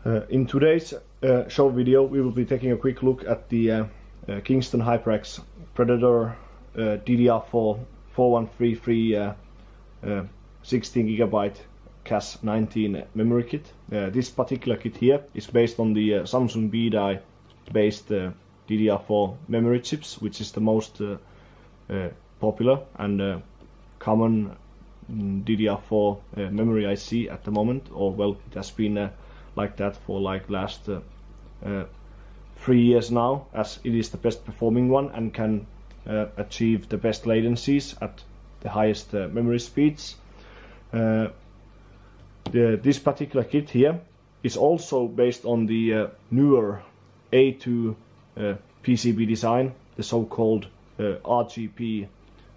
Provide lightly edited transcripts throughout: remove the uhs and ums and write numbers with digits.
In today's show video, we will be taking a quick look at the Kingston HyperX Predator DDR4 4133 16GB CL19 memory kit. This particular kit here is based on the Samsung B-die based DDR4 memory chips, which is the most popular and common DDR4 memory IC at the moment, or well, it has been like that for like last 3 years now, as it is the best performing one and can achieve the best latencies at the highest memory speeds. This particular kit here is also based on the newer A2 PCB design, the so-called RGB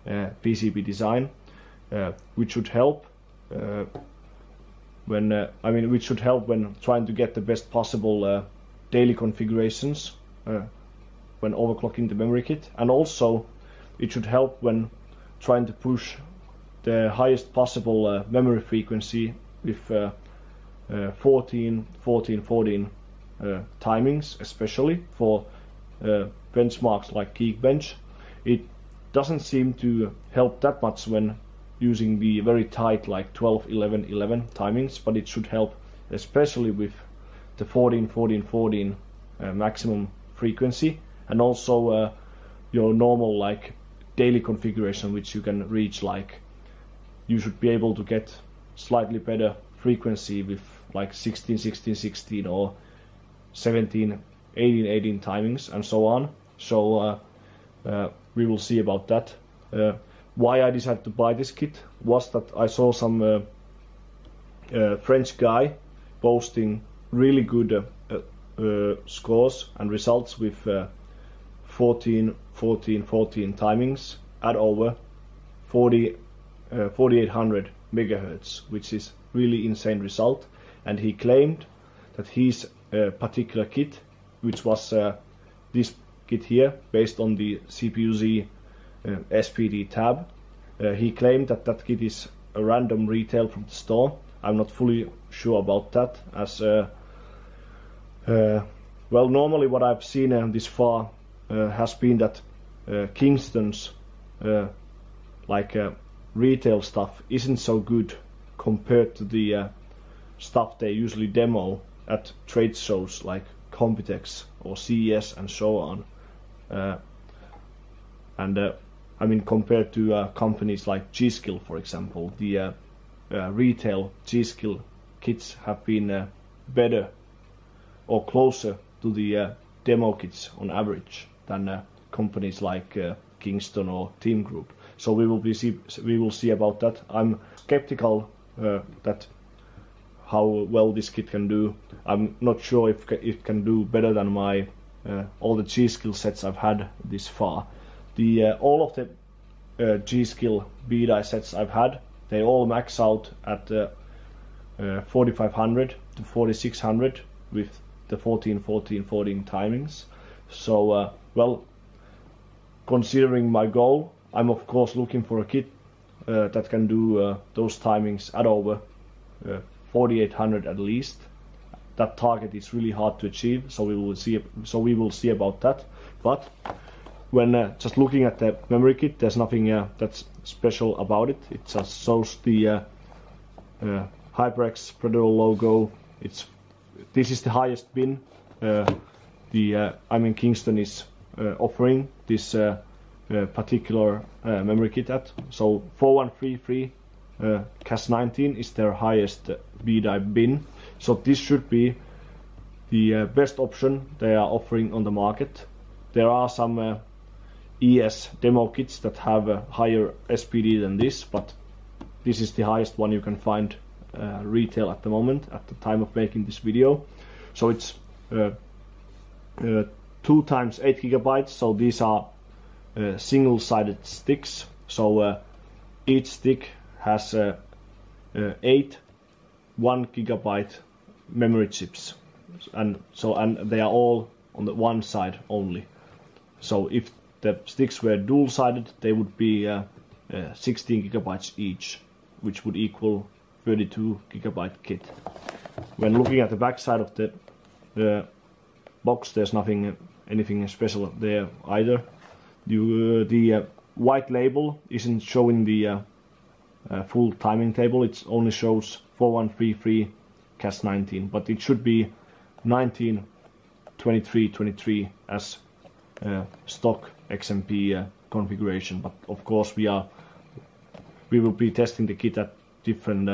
PCB design, which should help when trying to get the best possible daily configurations when overclocking the memory kit, and also it should help when trying to push the highest possible memory frequency with 14 timings, especially for benchmarks like Geekbench. It doesn't seem to help that much when using the very tight like 12, 11, 11 timings, but it should help especially with the 14 maximum frequency, and also your normal like daily configuration, which you can reach, like you should be able to get slightly better frequency with like 16, 16, 16 or 17, 18, 18 timings and so on. So we will see about that. Why I decided to buy this kit was that I saw some French guy posting really good scores and results with 14 timings at over 4800 megahertz, which is really insane result. And he claimed that his particular kit, which was this kit here based on the CPU-Z SPD tab, he claimed that that kit is a random retail from the store. I'm not fully sure about that, as well, normally what I've seen this far has been that Kingston's retail stuff isn't so good compared to the stuff they usually demo at trade shows like Kingpincooling or CES and so on. I mean, compared to companies like G-Skill, for example, the retail G-Skill kits have been better or closer to the demo kits on average than companies like Kingston or Team Group. So we will see about that. I'm skeptical that how well this kit can do. I'm not sure if it can do better than my all the G-Skill sets I've had this far. All of the G-Skill B-die sets I've had, they all max out at 4500 to 4600 with the 14 timings. So well, considering my goal, I'm of course looking for a kit that can do those timings at over 4800 at least. That target is really hard to achieve, so we will see about that. But when just looking at the memory kit, there's nothing that's special about it. It just shows the HyperX Predator logo. This is the highest bin Kingston is offering this particular memory kit at. So 4133 CL19 is their highest B-die bin. So this should be the best option they are offering on the market. There are some ES demo kits that have a higher SPD than this, but this is the highest one you can find retail at the moment at the time of making this video. So it's 2 times 8 gigabytes. So these are single-sided sticks. So each stick has 8 1 gigabyte memory chips, and they are all on the one side only. So if the sticks were dual-sided, they would be 16 gigabytes each, which would equal 32 gigabyte kit. when looking at the back side of the box, there's anything special there either. The white label isn't showing the full timing table. It only shows 4133 CAS19, but it should be 19 23 23 as stock XMP configuration. But of course we will be testing the kit at different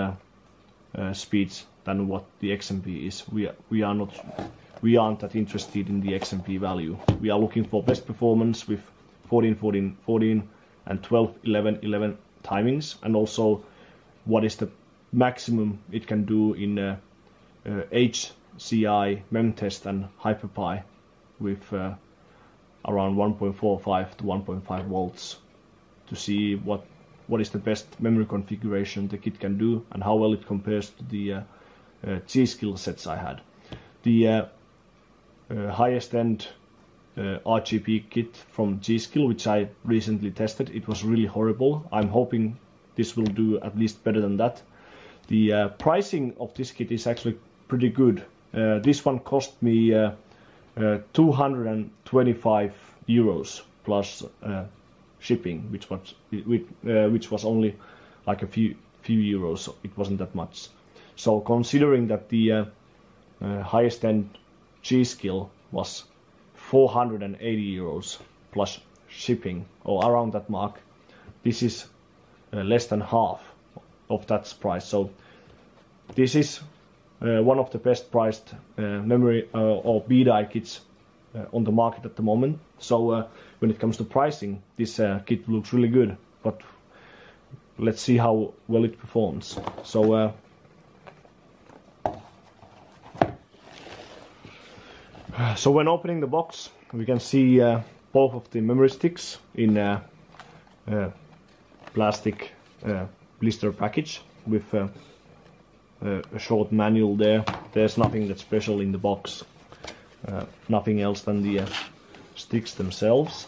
speeds than what the XMP is. We aren't that interested in the XMP value. We are looking for best performance with 14 14 14 and 12 11 11 timings, and also what is the maximum it can do in Hdi Memory Test and HyperPi with around 1.45 to 1.5 volts to see what is the best memory configuration the kit can do and how well it compares to the G-Skill sets I had. The highest end RGB kit from G-Skill, which I recently tested, it was really horrible. I'm hoping this will do at least better than that. The pricing of this kit is actually pretty good. This one cost me 225 euros plus shipping, which was only like a few euros, so it wasn't that much. So considering that the highest end G-Skill was 480 euros plus shipping, or around that mark, this is less than half of that price. So this is one of the best priced memory or B-die kits on the market at the moment. So when it comes to pricing, this kit looks really good, but let's see how well it performs. So so when opening the box, we can see both of the memory sticks in plastic blister package with a short manual there. There's nothing that special in the box, nothing else than the sticks themselves.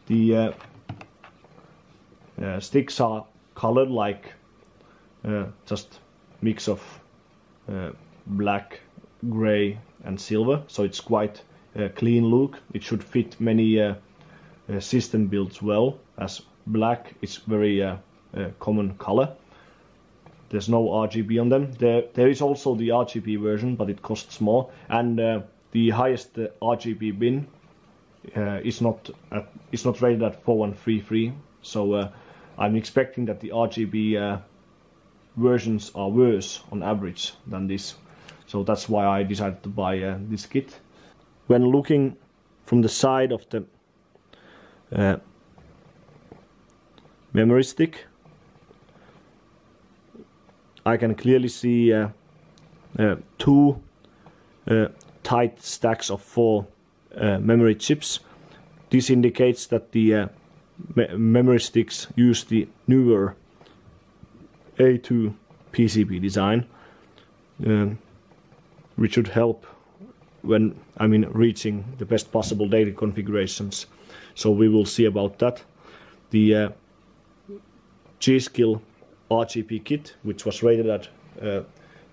The sticks are colored like just mix of black, gray and silver, so it's quite a clean look. It should fit many system builds well, as black is very common color. There's no RGB on them. There is also the RGB version, but it costs more, and the highest RGB bin is not rated at 4133, so I'm expecting that the RGB versions are worse on average than this, so that's why I decided to buy this kit. When looking from the side of the memory stick, I can clearly see two tight stacks of 4 memory chips. This indicates that the memory sticks use the newer A2 PCB design, which should help when reaching the best possible data configurations. So we will see about that. The G-Skill RGB kit, which was rated at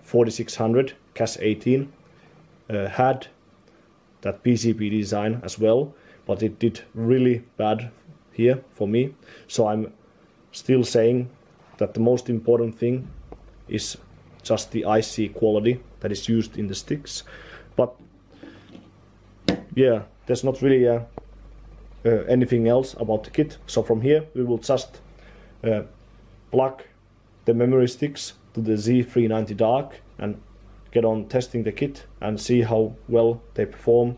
4600 CAS18, had that PCB design as well, but it did really bad here for me. So I'm still saying that the most important thing is just the IC quality that is used in the sticks. But yeah, there's not really anything else about the kit. So from here we will just plug the memory sticks to the Z390 Dark and get on testing the kit and see how well they perform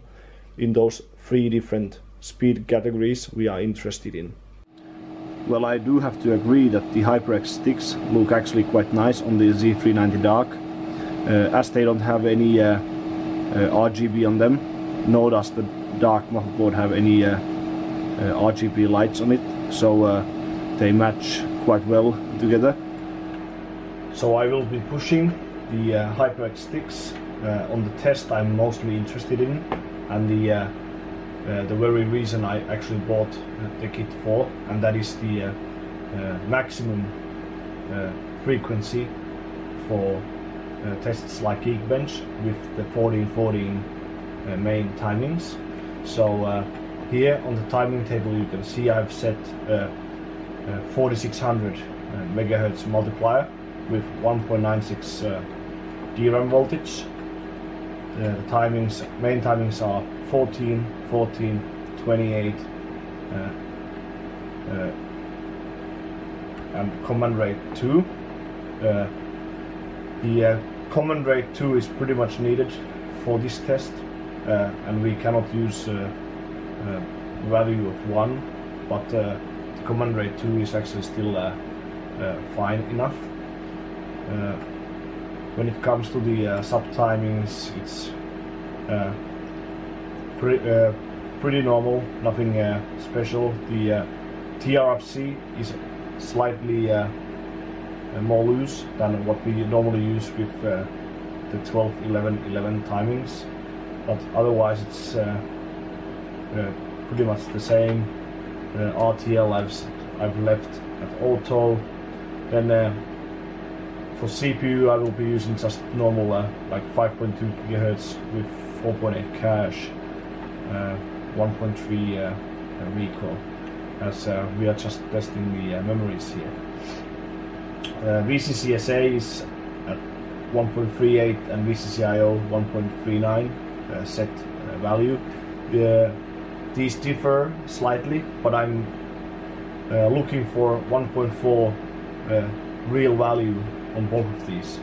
in those 3 different speed categories we are interested in. Well, I do have to agree that the HyperX sticks look actually quite nice on the Z390 Dark, as they don't have any RGB on them, nor does the Dark motherboard have any RGB lights on it, so they match quite well together. So I will be pushing the HyperX sticks on the test I'm mostly interested in, and the the very reason I actually bought the kit for, and that is the maximum frequency for tests like Geekbench with the 1414 main timings. So here on the timing table you can see I've set 4600 megahertz multiplier with 1.96 DRAM voltage. The timings, main timings are 14, 14, 28, and command rate 2. The command rate 2 is pretty much needed for this test, and we cannot use value of 1, but the command rate 2 is actually still fine enough. When it comes to the sub-timings, it's pretty normal, nothing special. The TRFC is slightly more loose than what we normally use with the 12, 11, 11 timings, but otherwise it's pretty much the same. RTL I've left at auto. Then for CPU I will be using just normal like 5.2 GHz with 4.8 cache, 1.3 recall, as we are just testing the memories here. VCCSA is at 1.38 and VCCIO 1.39 set value. These differ slightly, but I'm looking for 1.4 real value on both of these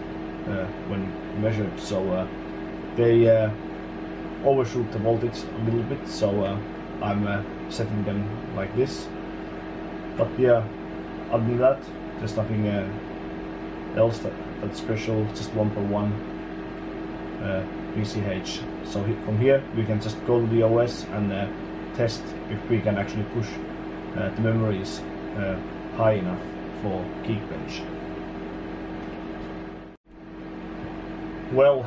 when measured, so they overshoot the voltage a little bit, so I'm setting them like this. But yeah, other than that, there's nothing else that's special, just 1.1 VCH. So from here we can just go to the OS and test if we can actually push the memories high enough for Geekbench. Well,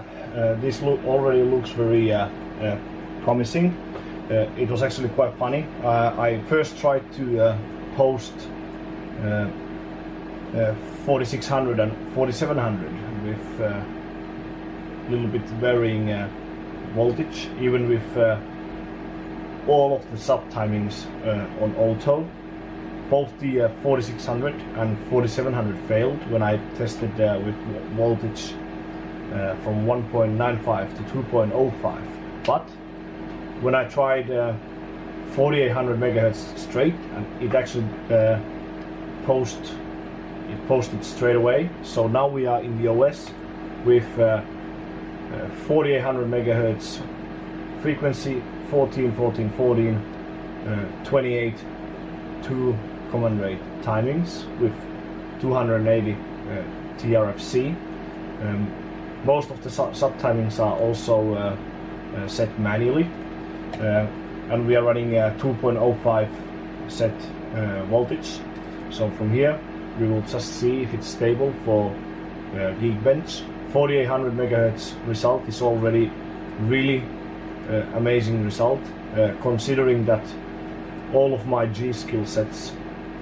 this already looks very promising. It was actually quite funny. I first tried to post 4600 and 4700 with a little bit varying voltage, even with all of the sub-timings on auto. Both the 4600 and 4700 failed when I tested with voltage from 1.95 to 2.05. But when I tried 4800 megahertz straight, and it actually posted straight away. So now we are in the OS with 4800 megahertz frequency, 14, 14, 14, 28, 2 command rate timings with 280 TRFC. Most of the sub-timings are also set manually, and we are running 2.05 set voltage. So from here we will just see if it's stable for Geekbench. 4800 megahertz result is already really amazing result, considering that all of my G skill sets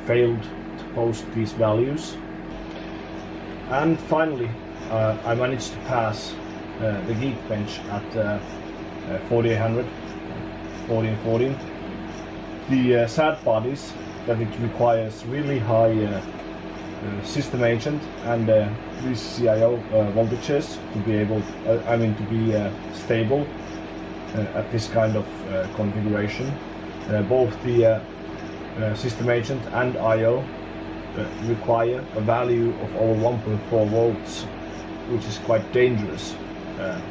failed to post these values. And finally I managed to pass the Geekbench at 4800, 1414. The sad part is that it requires really high system agent and VCCIO voltages to be able, to be stable at this kind of configuration. Both the system agent and I/O require a value of over 1.4 volts, which is quite dangerous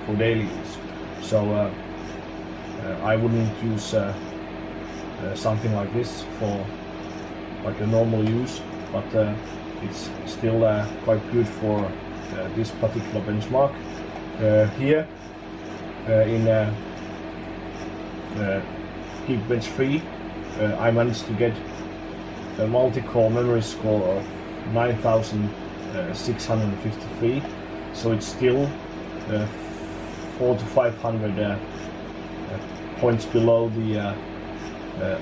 for daily use. So I wouldn't use something like this for like a normal use, but it's still quite good for this particular benchmark. Here in Geekbench 3 I managed to get a multi-core memory score of 9653, so it's still 400 to 500 points below the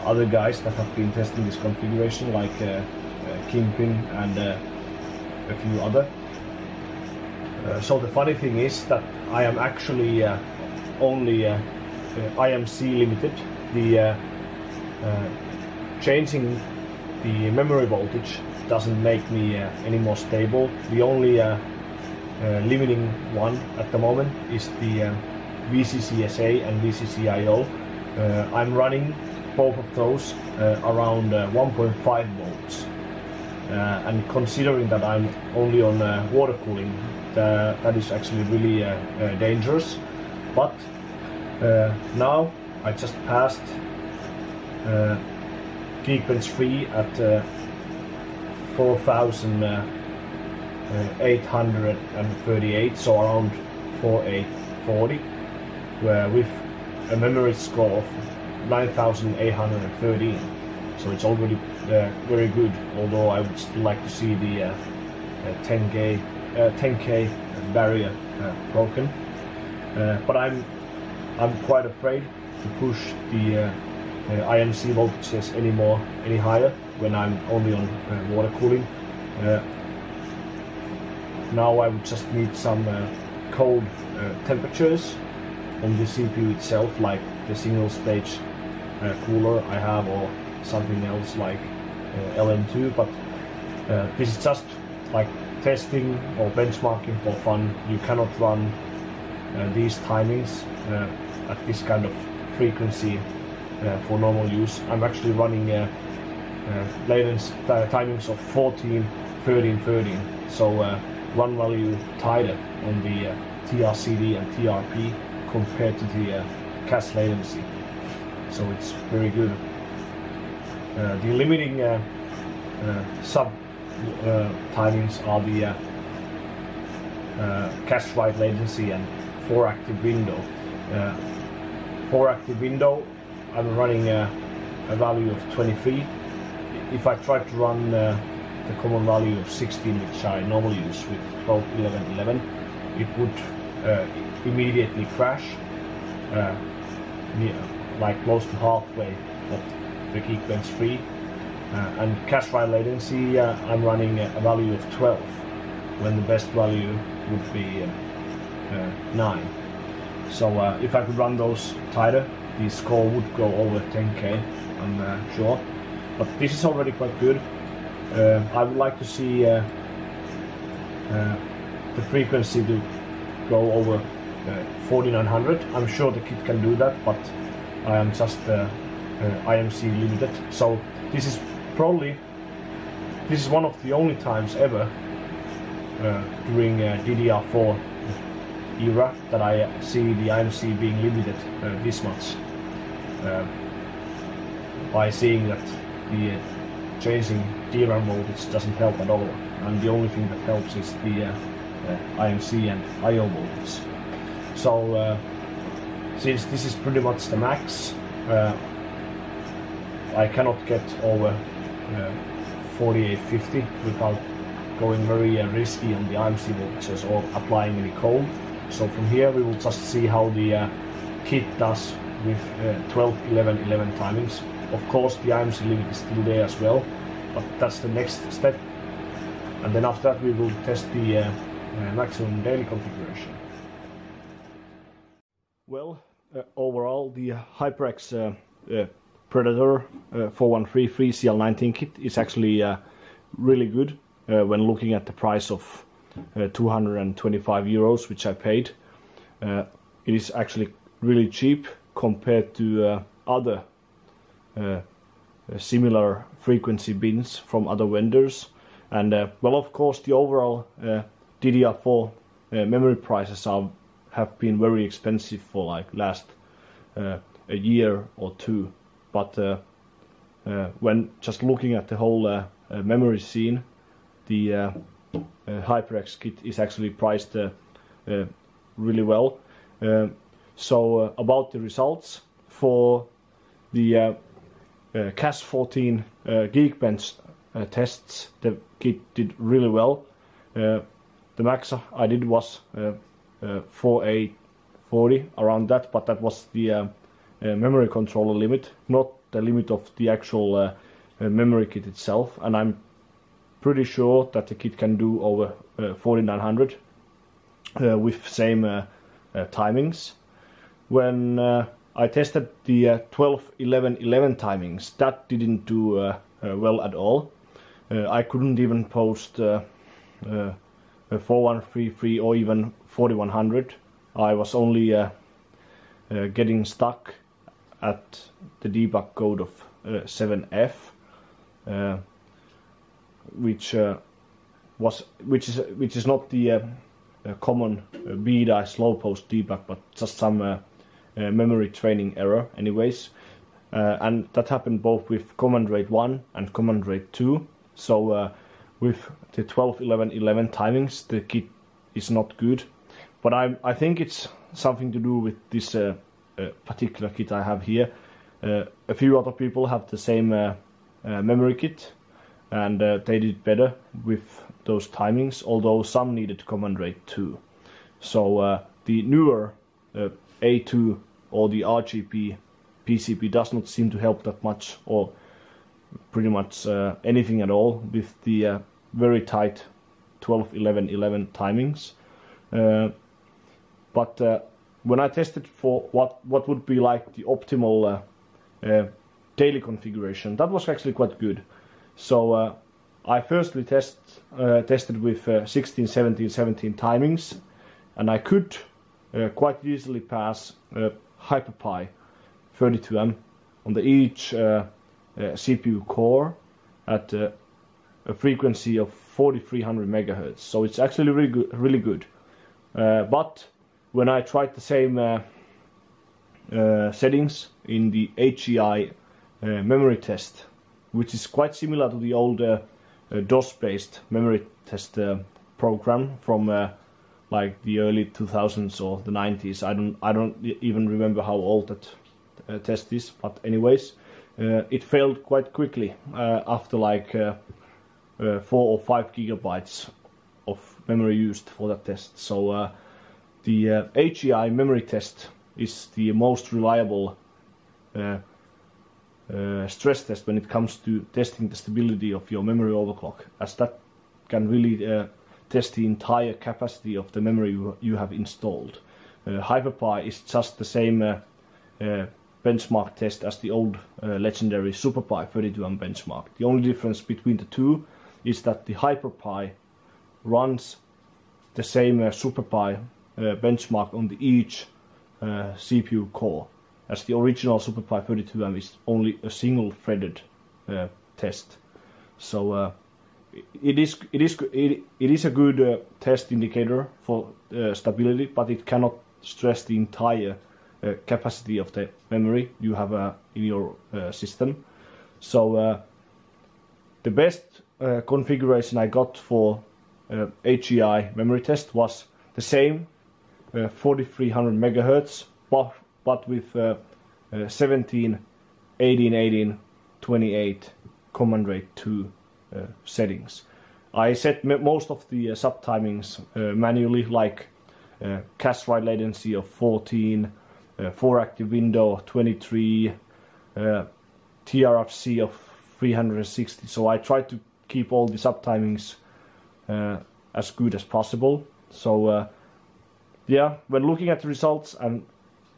other guys that have been testing this configuration, like Kingpin and a few other. So the funny thing is that I am actually only IMC limited. The changing the memory voltage doesn't make me any more stable. The only limiting one at the moment is the VCCSA and VCCIO. I'm running both of those around 1.5 volts. And considering that I'm only on water cooling, that is actually really dangerous. But now I just passed Geekbench 3 at 4,838, so around 4,840, with a memory score of 9,813. So it's already very good, although I would still like to see the 10K barrier broken. But I'm quite afraid to push the IMC voltages any higher when I'm only on water cooling. Now I would just need some cold temperatures on the CPU itself, like the single stage cooler I have, or something else like LM2, but this is just like testing or benchmarking for fun. You cannot run these timings at this kind of frequency for normal use. I'm actually running latency timings of 14, 13, 13, so one value tighter on the TRCD and TRP compared to the cache latency, so it's very good. The limiting sub timings are the cache write latency and 4-active window. 4-active window, I'm running a value of 23. If I try to run the common value of 16, which I normally use with 12, 11, 11, it would immediately crash, like close to halfway of the Geekbench 3. And cache write latency, I'm running a value of 12, when the best value would be 9. So if I could run those tighter, the score would go over 10K, I'm sure. But this is already quite good. I would like to see the frequency to go over 4900. I'm sure the kit can do that, but I am just IMC limited. So this is one of the only times ever during DDR4 era that I see the IMC being limited this much, by seeing that the changing DRAM voltage doesn't help at all, and the only thing that helps is the IMC and IO voltage. So since this is pretty much the max, I cannot get over 4850 without going very risky on the IMC voltages or applying any cold. So from here we will just see how the kit does with 12, 11, 11 timings. Of course the IMC limit is still there as well, but that's the next step. And then after that we will test the maximum daily configuration. Well, overall the HyperX Predator 4133 CL19 kit is actually really good when looking at the price of 225 euros, which I paid. It is actually really cheap compared to other similar frequency bins from other vendors. And well, of course the overall DDR4 memory prices have been very expensive for like last a year or two, but when just looking at the whole memory scene, the HyperX kit is actually priced really well. So about the results for the CAS 14 Geekbench tests, the kit did really well. The max I did was 4840, around that, but that was the memory controller limit, not the limit of the actual memory kit itself, and I'm pretty sure that the kit can do over 4900 with same timings. When I tested the 12-11-11 timings, that didn't do well at all. I couldn't even post 4133 or even 4100. I was only getting stuck at the debug code of 7F, which is not the common B-die slow post debug, but just some memory training error anyways. And that happened both with command rate 1 and command rate 2. So with the 12-11-11 timings, the kit is not good. But I think it's something to do with this particular kit I have here. A few other people have the same memory kit, and they did better with those timings, although some needed command rate 2. So the newer A2 or the RGB PCB does not seem to help that much, or pretty much anything at all, with the very tight 12-11-11 timings. But when I tested for what would be like the optimal daily configuration, that was actually quite good. So I firstly tested with 16, 17, 17 timings, and I could quite easily pass HyperX 32M on the each CPU core at a frequency of 4300 MHz. So it's actually really good. But when I tried the same settings in the Hdi Memory Test, which is quite similar to the old DOS-based memory test program from like the early 2000s or the 90s. I don't even remember how old that test is, but anyways, it failed quite quickly after like 4 or 5 gigabytes of memory used for that test. So the Hdi Memory Test is the most reliable stress test when it comes to testing the stability of your memory overclock, as that can really test the entire capacity of the memory you have installed. HyperX is just the same benchmark test as the old legendary SuperPi 32M benchmark. The only difference between the two is that the HyperX runs the same SuperPi benchmark on the each CPU core, as the original SuperPi 32M is only a single threaded test. So it is a good test indicator for stability, but it cannot stress the entire capacity of the memory you have in your system. So the best configuration I got for Hdi memory test was the same 4300 MHz, but with 17, 18, 18, 28 command rate 2 settings. I set most of the subtimings manually, like cache write latency of 14, 4 active window of 23, TRFC of 360. So I tried to keep all the subtimings as good as possible. So yeah, when looking at the results and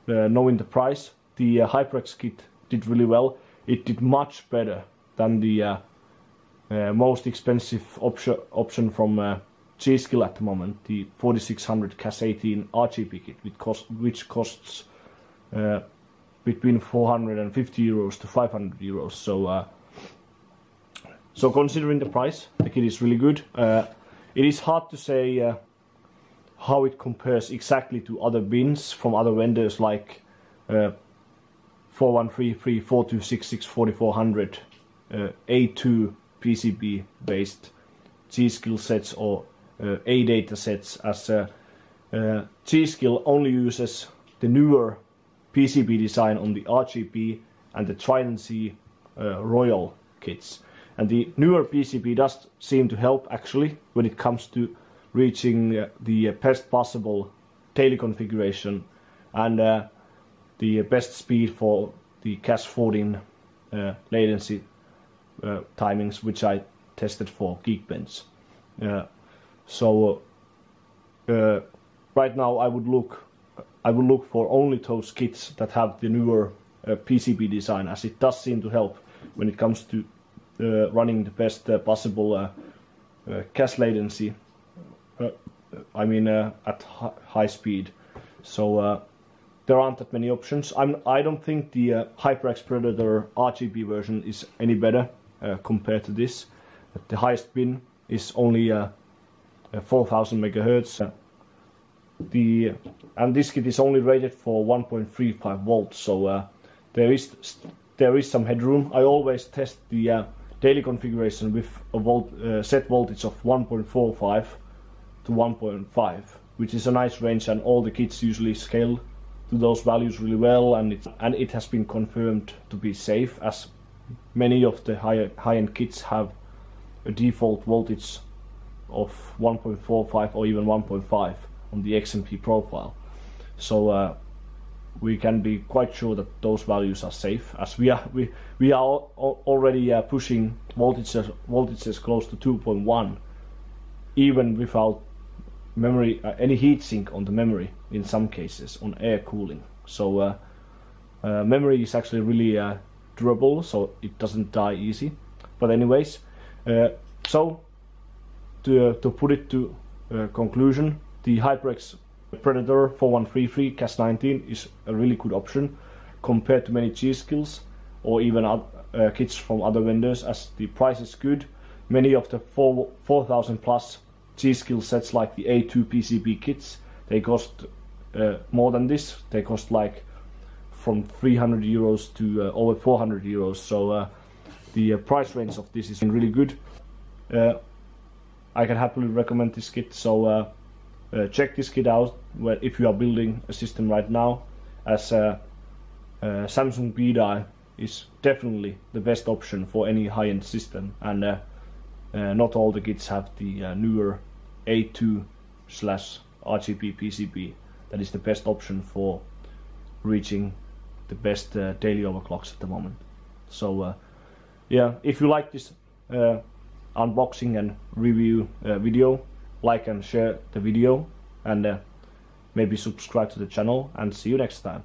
knowing the price, the HyperX kit did really well. It did much better than the most expensive option from G-Skill at the moment, the 4600 CAS18 RGB kit, which costs between 450 euros to 500 euros. So considering the price, the kit is really good. It is hard to say how it compares exactly to other bins from other vendors like 4133, 4266, 4400, A2 PCB based G-Skill sets or A data sets, as G-Skill only uses the newer PCB design on the RGB and the Latency Royal kits. And the newer PCB does seem to help actually when it comes to reaching the best possible daily configuration and the best speed for the CAS14 latency timings, which I tested for Geekbench. So right now I would look for only those kits that have the newer PCB design, as it does seem to help when it comes to running the best possible cache latency. I mean at high speed. So there aren't that many options. I don't think the HyperX Predator RGB version is any better compared to this. The highest bin is only 4000 megahertz. And this kit is only rated for 1.35 volts, so there is some headroom. I always test the daily configuration with a set voltage of 1.45 to 1.5, which is a nice range, and all the kits usually scale to those values really well, and it has been confirmed to be safe, as many of the high-end kits have a default voltage of 1.45 or even 1.5 on the XMP profile. So we can be quite sure that those values are safe, as we are already pushing voltages close to 2.1, even without memory any heatsink on the memory in some cases on air cooling. So memory is actually really durable, so it doesn't die easy. But anyways, so to put it to conclusion, the HyperX Predator 4133 CL19 is a really good option compared to many G-Skills or even kits from other vendors, as the price is good. Many of the 4000 plus G-Skill sets, like the A2 PCB kits, they cost more than this. They cost like from 300 euros to over 400 euros. So the price range of this is really good. I can happily recommend this kit. So check this kit out if you are building a system right now, as Samsung B-die is definitely the best option for any high-end system, and not all the kits have the newer A2/RGB PCB. That is the best option for reaching the best daily overclocks at the moment. So yeah, if you like this unboxing and review video, like and share the video, and maybe subscribe to the channel, and see you next time.